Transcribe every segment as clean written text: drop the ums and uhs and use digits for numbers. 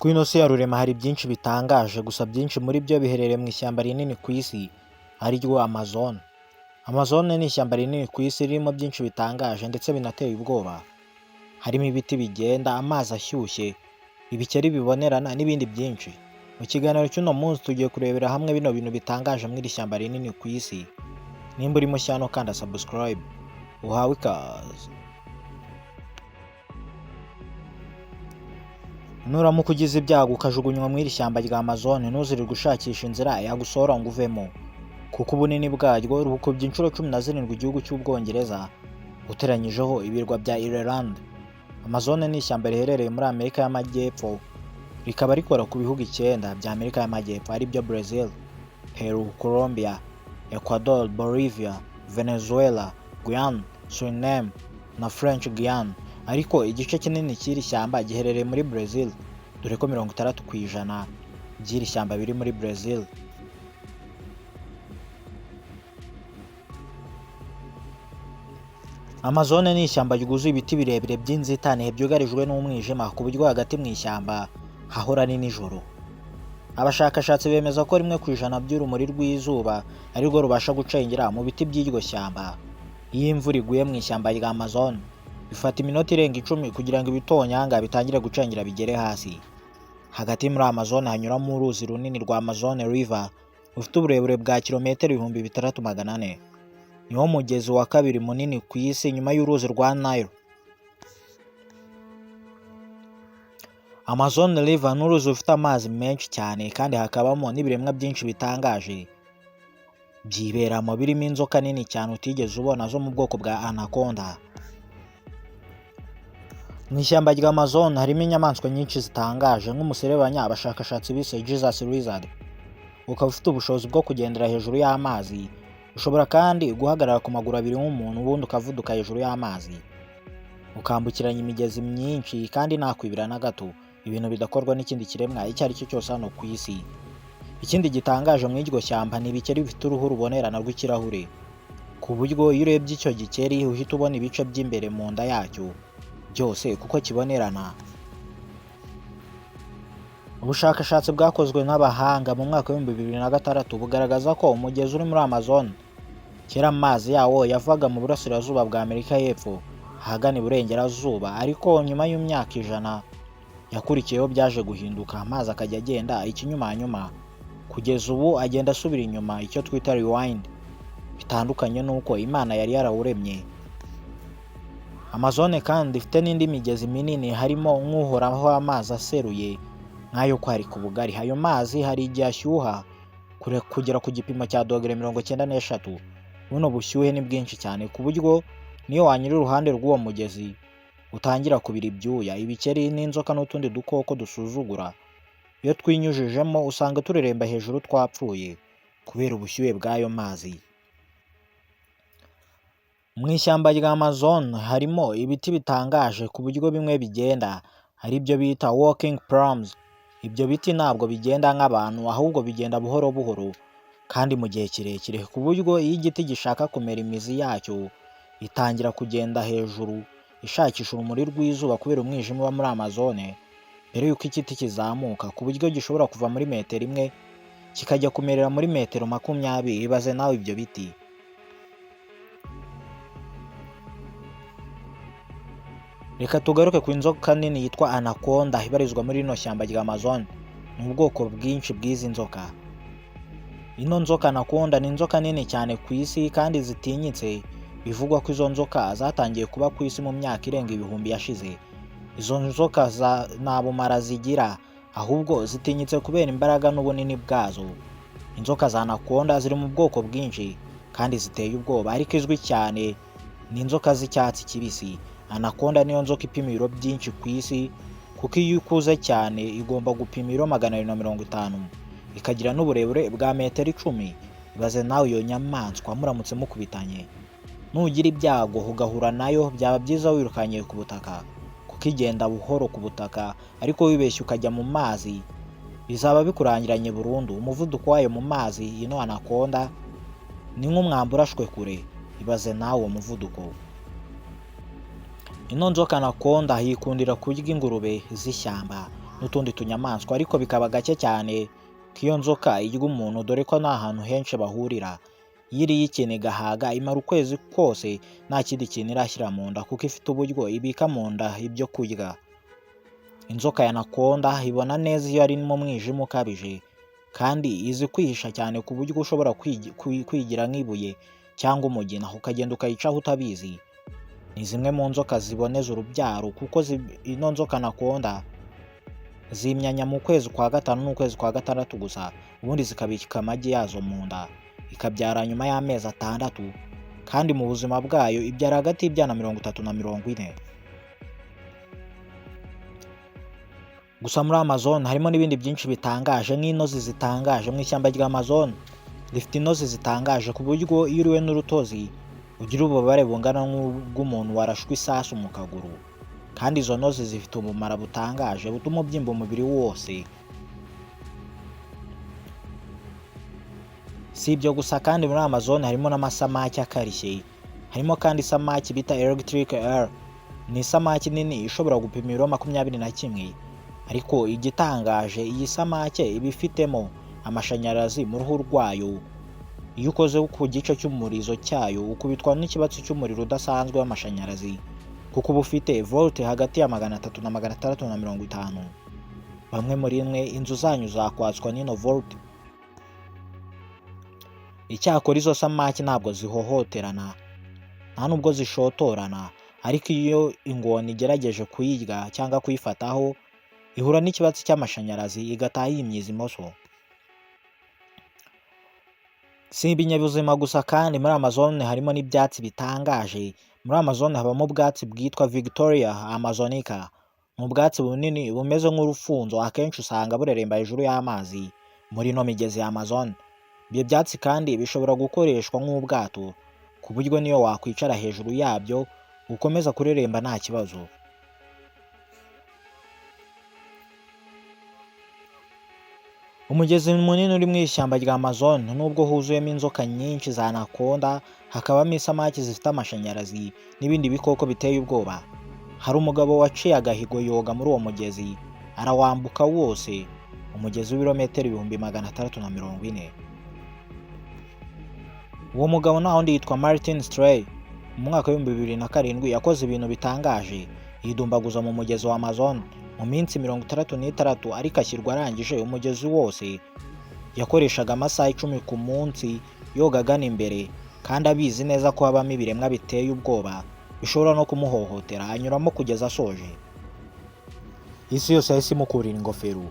Ku ino si ya rurema hari byinshi bitangaje, gusa byinshi muri byo biherereye mu ishyamba rinini ku isi ari ryo Amazon. Amazon ni ishyamba rinini ku isi ririmo byinshi bitangaje ndetse binateye ubwoba. Harimo ibiti bigenda, amazi ashyushye, ibikeri bibonerana n'ibindi byinshi. Mu kiganiro cy'uno munsi tugiye kurebera hamwe bino bintu bitangaje muri iri shyamba rinini ku isi. Nimba uri mushya hano kanda subscribe, uhawe ikaze. Nuramuka ugize ibyago ukajugunywa mu iri shyamba rya Amazon, ntuzire gushakisha inzira yagusohora ngo uvemo, kuko ubunini bwaryo bukubye inshuro 17 igihugu cy'Ubwongereza uteranyijeho ibirwa bya Ireland. Amazon ni ishyamba riherereye muri Amerika y'Amajyepfo, rikaba rikora ku bihugu 9 bya Amerika y'Amajyepfo ari byo Brazil, Peru, Colombia, Ecuador, Bolivia, Venezuela, Guyana, Suriname na French Guiana. Ariko igice kinini cy'iri shyamba giherereye muri Brazil, dore ko 60% by'iri shyamba biri muri Brazil. Amazon ni ishyamba ryuzuye ibiti birebire by'inzitane byugarijwe n'umwijima, ku buryo hagati mu ishyamba hahora ni nijoro. Abashakashatsi bemeza ko 1% by'urumuri rw'izuba ari rwo rubasha gucengera mu biti by'iryo shyamba. Iyo imvura iguye mu ishyamba rya Amazon, bifata iminota irenga 10 kugira ngo ibitonyanga bitangire gucengera bigere hasi. Hagati muri Amazon hanyuramo uruzi runini rwa Amazon River rufite uburebure bwa kilometero 6400. Niwo mugezi wa kabiri munini ku isi nyuma y'uruzi rwa Nile. Amazon River ni uruzi rufite amazi menshi cyane, kandi hakabamo n'ibiremwa byinshi bitangaje byiberamo, birimo inzoka nini cyane utigeze ubona zo mu bwoko bwa anaconda. Mu ishyamba rya Amazon harimo inyamaswa nyinshi zitangaje nk'umuserebanya abashakashatsi bise Jesus Lizard. Ukaba ufite ubushobozi bwo kugendera hejuru y'amazi, ushobora kandi guhagarara ku maguru abiri nk'umuntu ubundi ukavuduka hejuru y'amazi, ukambukiranya imigezi myinshi kandi nta kwibira na gato, ibintu bidakorwa n'ikindi kiremwa icyo ari cyo cyose hano ku isi. Ikindi gitangaje mu iryo shyamba ni ibikeri bifite uruhu rubonerana rw'ikirahure, ku buryo iyo urebye icyo gikeri uhita ubona ibice by'imbere mu nda yacyo byose kuko kibonerana. Ubushakashatsi bwakozwe n'abahanga mu mwaka wa 2006 bugaragaza ko umugezi uri muri Amazon kera amazi yawo yavaga mu burasirazuba bwa Amerika y'Epfo ahagana iburengerazuba, ariko nyuma y'imyaka 100 yakurikiyeho byaje guhinduka, amazi akajya agenda ikinyumanyuma kugeza ubu agenda asubira inyuma, icyo twita rewind, bitandukanye n'uko Imana yari yarawuremye. Amazon kandi ifite n'indi migezi minini, harimo nk'uhoraho amazi aseruye nk'ayo kwarika ubugari. Ayo mazi hari igihe ashyuha kugera ku gipimo cya dogere 93. Buno bushyuhe ni bwinshi cyane ku buryo niyo wanyura iruhande rw'uwo mugezi utangira kubira ibyuya. Ibikeri n'inzoka n'utundi dukoko dusuzugura, iyo twinyujijemo usanga tureremba hejuru twapfuye kubera ubushyuhe bw'ayo mazi. Mu ishyamba rya Amazon harimo ibiti bitangaje ku buryo bimwe bigenda, ari byo bita walking palms. Ibyo biti ntabwo bigenda nk'abantu, ahubwo bigenda buhoro buhoro kandi mu gihe kirekire, ku buryo iyo igiti gishaka kumera imizi yacyo itangira kugenda hejuru ishakisha urumuri rw'izuba kubera umwijima uba muri Amazon mbere y'uko igiti kizamuka, ku buryo gishobora kuva muri metero 1 kikajya kumerera muri metero 20. Ibaze nawe ibyo biti. Reka tugaruke ku inzoka nini yitwa anaconda ibarizwa muri rino shyamba rya Amazon. Ni ubwoko bwinshi bw'izi nzoka. Ino nzoka anaconda ni inzoka nini cyane ku isi kandi zitinyitse. Bivugwa ko izo nzoka zatangiye kuba ku isi mu myaka irenga 1000 yashize. Izo nzoka nta bumara zigira, ahubwo zitinyitse kubera imbaraga n'ubunini bwazo. Inzoka za anaconda ziri mu bwoko bwinshi kandi ziteye ubwoba, ariko izwi cyane ni inzoka z'icyatsi kibisi. Anaconda niyo nzoka ipima ibiro byinshi ku isi, kuko iyo ikuze cyane igomba gupima ibiro 250, ikagira n'uburebure bwa metero 10. Ibaze nawe iyo nyamaswa muramutse mukubitanye. Nugira ibyago ugahura nayo, byaba byiza wirukanye ku butaka, kuko igenda buhoro ku butaka, ariko wibeshye ukajya mu mazi bizaba bikurangiranye burundu. Umuvuduko wayo mu mazi ino anaconda ni nk'umwambi urashwe kure. Ibaze nawe uwo muvuduko. Ino nzoka anaconda yikundira kurya ingurube z'ishyamba, n'utundi tunyamaswa, ariko bikaba gake cyane ko iyo nzoka irya umuntu, dore ko nta hantu henshi bahurira. Iyo iriye ikintu igahaga, imara ukwezi kose nta kindi kintu irashyira mu nda, kuko ifite uburyo ibika mu nda ibyo kurya. Inzoka ya anaconda ibona neza iyo ari mu mwijima ukabije, kandi izi kwihisha cyane ku buryo ushobora kwigira nk'ibuye cyangwa umugina ukagenda ukayicaho utabizi. Ni zimwe mu nzoka ziboneza urubyaro, kuko ino nzoka anaconda zimyanya mu kwezi kwa gatanu n'ukwezi kwa gatandatu gusa, ubundi zikabika amagi yazo mu nda, ikabyara nyuma y'amezi 6, kandi mu buzima bwayo ibyara hagati y'ibyana 30 na 40. Gusa muri Amazon harimo n'ibindi byinshi bitangaje nk'intozi zitangaje. Mu ishyamba rya Amazon rifite intozi zitangaje ku buryo iyo uriwe n'urutozi ugira ububabare bungana n'ubw'umuntu warashwe isasu mu kaguru, kandi izo ntozi zifite ubumara butangaje butuma ubyimba umubiri wose. Si ibyo gusa kandi muri Amazon harimo n'amasamaki akarishye. Harimo kandi isamaki bita electric eel. Ni isamaki nini ishobora gupima ibiro 21, ariko igitangaje iyi samake iba ifitemo amashanyarazi mu ruhu rwayo. Iyo ukoze ku gice cy'umurizo cyayo ukubitwa n'ikibatsi cy'umuriro udasanzwe w'amashanyarazi, kuko uba ufite volt hagati ya 300 na 650. Bamwe muri mwe inzu zanyu zakwatswa n'ino volt. Icyakora izo samaki ntabwo zihohoterana, nta nubwo zishotorana, ariko iyo ingona igerageje kuyirya cyangwa kuyifataho ihura n'ikibatsi cy'amashanyarazi igataha yimyiza imoso. Si ibinyabuzima gusa kandi muri Amazon harimo n'ibyatsi bitangaje. Muri Amazon habamo ubwatsi bwitwa Victoria Amazonica. Mu bwatsi bunini bumeze nk'urufunzo, akenshi usanga bureremba hejuru y'amazi muri ino migezi ya Amazon. Ibyo byatsi kandi bishobora gukoreshwa nk'ubwato, ku buryo niyo wakwicara hejuru yabyo ukomeza kureremba nta kibazo. Umugezi munini uri mu ishyamba rya Amazon nubwo huzuyemo inzoka nyinshi za anaconda, hakabamo isamaki zifite amashanyarazi n'ibindi bikoko biteye ubwoba. Hari umugabo waciye agahigo yoga muri uwo mugezi, arawambuka wose, umugezi w'ibirometero 640. Uwo mugabo nta wundi yitwa Martin Stray. Mu mwaka wa 2007 yakoze ibintu bitangaje, yidumbaguza mu mugezi wa Amazon mu minsi 66, ariko ashyirwa arangije umugezi wose. Yakoreshaga amasaha 10 ku munsi yoga agana imbere, kandi abizi neza ko habamo ibiremwa biteye ubwoba bishobora no kumuhohotera, anyuramo kugeza asoje. Isi yose yahise imukurira ingofero.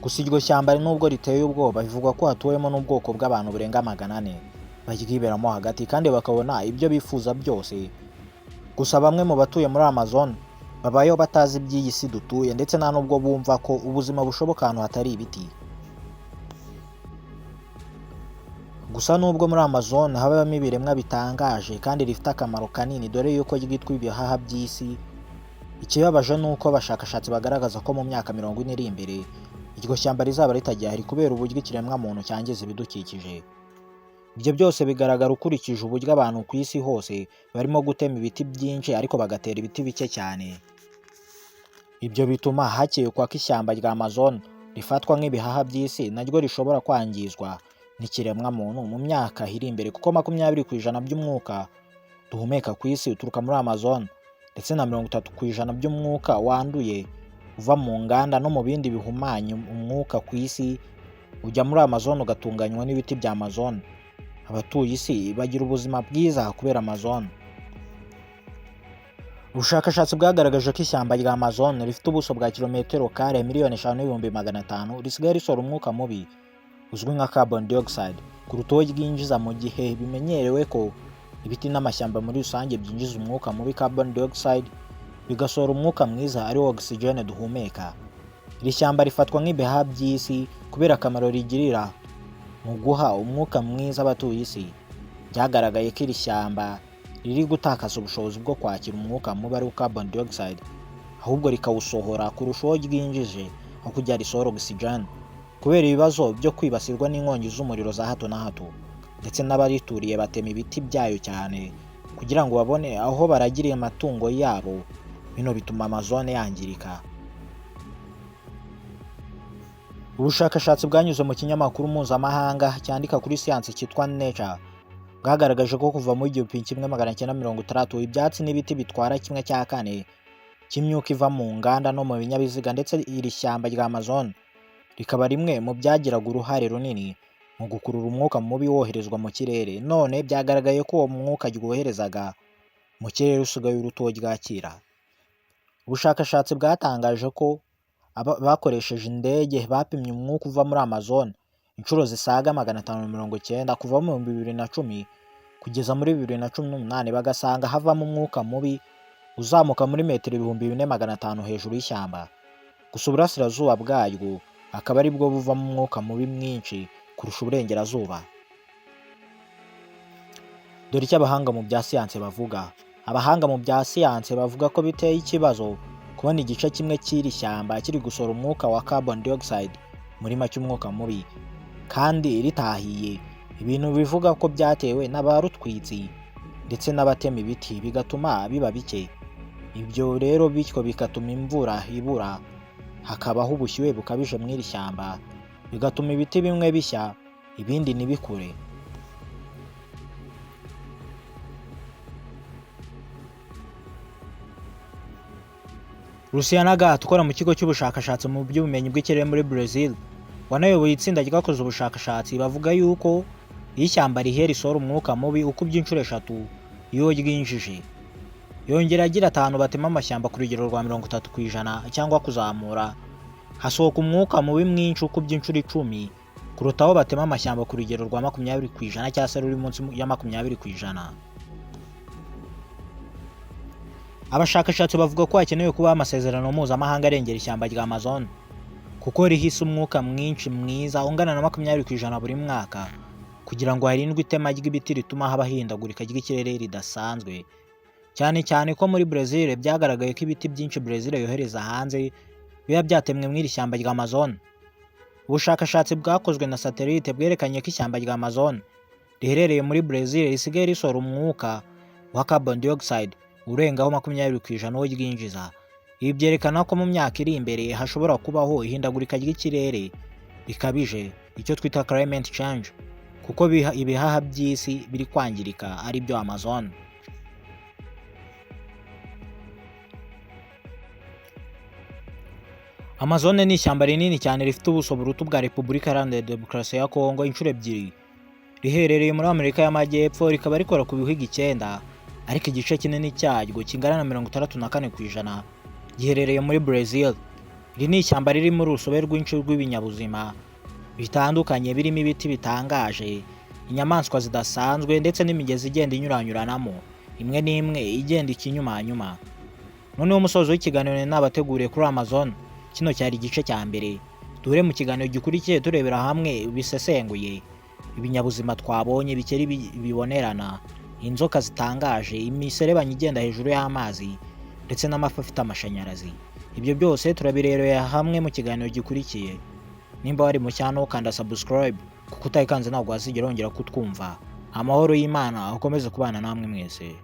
Gusa iryo shyamba nubwo riteye ubwoba, bivugwa ko hatuwemo n'ubwoko bw'abantu burenga 400 bagiberamo hagati, kandi bakabona ibyo bifuza byose. Gusa bamwe mu batuye muri Amazon babayo batazi iby'iyi si dutuye, ndetse nta nubwo bumva ko ubuzima bushoboka ahantu hatari ibiti. Gusa nubwo muri Amazon habamo ibiremwa bitangaje kandi rifite akamaro kanini, dore yuko ryitwa ibihaha by'isi, ikibabaje nuko abashakashatsi bagaragaza ko mu myaka 40 iri imbere iryo shyamba rizaba ritagihari kubera uburyo ikiremwa muntu cyangiza ibidukikije. Ibyo byose bigaragara ukurikije uburyo abantu ku isi hose barimo gutema ibiti byinshi ariko bagatera ibiti bike cyane. Ibyo bituma hakekwa ko ishyamba rya Amazon rifatwa nk'ibihaha by'isi, naryo rishobora kwangizwa n'ikiremwa muntu mu myaka iri imbere, kuko 20% by'umwuka duhumeka ku isi uturuka muri Amazon, ndetse na 30% by'umwuka wanduye uva mu nganda no mu bindi bihumanya umwuka ku isi ujya muri Amazon ugatunganywa n'ibiti bya Amazon. Abatuye isi bagira ubuzima bwiza kubera Amazon. Ubushakashatsi bwagaragaje ko ishyamba rya Amazon rifite ubuso bwa kilometero kare 5,500,000 risigaye risohora umwuka mubi uzwi nka carbon dioxide ku rutoki rwinjiza, mu gihe bimenyerewe ko ibiti n'amashyamba muri rusange byinjiza umwuka mubi carbon dioxide, bigasohora umwuka mwiza ari wo oxygen duhumeka. Iri shyamba rifatwa nk'ibihaha by'isi kubera akamaro rigirira mu guha umwuka mwiza abatuye isi. Byagaragaye ko iri shyamba riri gutakaza ubushobozi bwo kwakira umwuka mubi ari wo carbon dioxide, ahubwo rikawusohora kurushaho ryinjije aho kujya risohora oxygen, kubera ibibazo byo kwibasirwa n'inkongi z'umuriro za hato na hato, ndetse n'abarituriye batema ibiti byayo cyane kugira ngo babone aho baragiriye amatungo yabo. Bino bituma Amazon yangirika. Ubushakashatsi bwanyuze mu kinyamakuru mpuzamahanga cyandika kuri siyansi cyitwa Nature bwagaragaje ko kuva mu 1960 ibyatsi n'ibiti bitwara 1/4 cy'imyuka iva mu nganda no mu binyabiziga, ndetse iri shyamba rya Amazon rikaba rimwe mu byagiraga uruhare runini mu gukurura umwuka mubi woherezwa mu kirere. None byagaragaye ko uwo mwuka rwoherezaga mu kirere usigaye uruta ryakira. Ubushakashatsi bwatangaje ko bakoresheje indege bapimye umwuka uva muri Amazon inshuro zisaga 590 kuva mu 2010 kugeza muri 2018, bagasanga havamo umwuka mubi uzamuka muri metero 4500 hejuru y'ishyamba. Gusa uburasirazuba bwaryo akaba ari bwo buvamo umwuka mubi mwinshi kurusha uburengerazuba. Dore icyo abahanga mu bya siyanse bavuga. Abahanga mu bya siyanse bavuga ko biteye ikibazo kubona igice kimwe cy'iri shyamba kiri gusohora umwuka wa carbon dioxide muri make umwuka mubi, kandi ritahiye, ibintu bivuga ko byatewe n'abarutwitsi ndetse n'abatema ibiti bigatuma biba bike. Ibyo rero bityo bigatuma imvura ibura, hakabaho ubushyuhe bukabije mu iri shyamba, bigatuma ibiti bimwe bishya ibindi ntibikure. Luciana Gatt ukora mu kigo cy'ubushakashatsi mu by'ubumenyi bw'ikirere muri Brazil wanayoboye itsinda ryakoze ubushakashatsi, bavuga yuko iyo ishyamba rihiye risohora umwuka mubi ukubye inshuro 3 iyo ryinjije. Yongera agira ati ahantu batema amashyamba ku rugero rwa 30% cyangwa kuzamura, hasohoka umwuka mubi mwinshi ukubye inshuro 10 kuruta aho batema amashyamba ku rugero rwa 20% cyangwa se ruri munsi ya 20%. Abashakashatsi bavuga ko hakenewe kuba amasezerano mpuzamahanga arengera ishyamba rya Amazon kuko rihise umwuka mwinshi mwiza ungana na 20% buri mwaka, kugira ngo harindwe itema ry'ibiti rituma haba hindagurika ry'ikirere ridasanzwe. Cyane cyane ko muri Brazil byagaragaye ko ibiti byinshi Brazil yohereza hanze biba byatemwe mu iri shyamba rya Amazon. Ubushakashatsi bwakozwe na satellite bwerekanye ko ishyamba rya Amazon riherereye muri Brazil risigaye risohora umwuka wa carbon dioxide urengaho 20% wo ryinjiza. Ibi byerekana ko mu myaka iri imbere hashobora kubaho ihindagurika ry'ikirere rikabije, icyo twita climate change, kuko ibihaha by'isi biri kwangirika ari byo Amazon. Amazon ni ishyamba rinini cyane rifite ubuso buruta bwa Repubulika Iharanira Demokarasi ya Kongo inshuro 2. Riherereye muri Amerika y'Amajyepfo, rikaba rikora ku bihugu 9, ariko igice kinini cyaryo kingana na 64% giherereye muri Brazil. Iri ni ishyamba riri muri urusobe rwinshi rw'ibinyabuzima bitandukanye birimo ibiti bitangaje, inyamaswa zidasanzwe ndetse n'imigezi igenda inyuranyuranamo, imwe n'imwe igenda ikinyumanyuma. Noneho umusozo w'ikiganiro nabateguriye kuri Amazon, kino cyari igice cya mbere. Dure mu kiganiro gikurikiye turebera hamwe bisesenguye ibinyabuzima twabonye bikeri bibonerana, inzoka zitangaje, imiserebanya igenda hejuru y'amazi ndetse n'amafi afite amashanyarazi. Ibyo byose turabirerera hamwe mu kiganiro gikurikiye. Nimba wari mu cyano kanda subscribe kuko utayikanze ntabwo wazigera wongera kutwumva. Amahoro y'Imana akomeze kubana namwe mwese.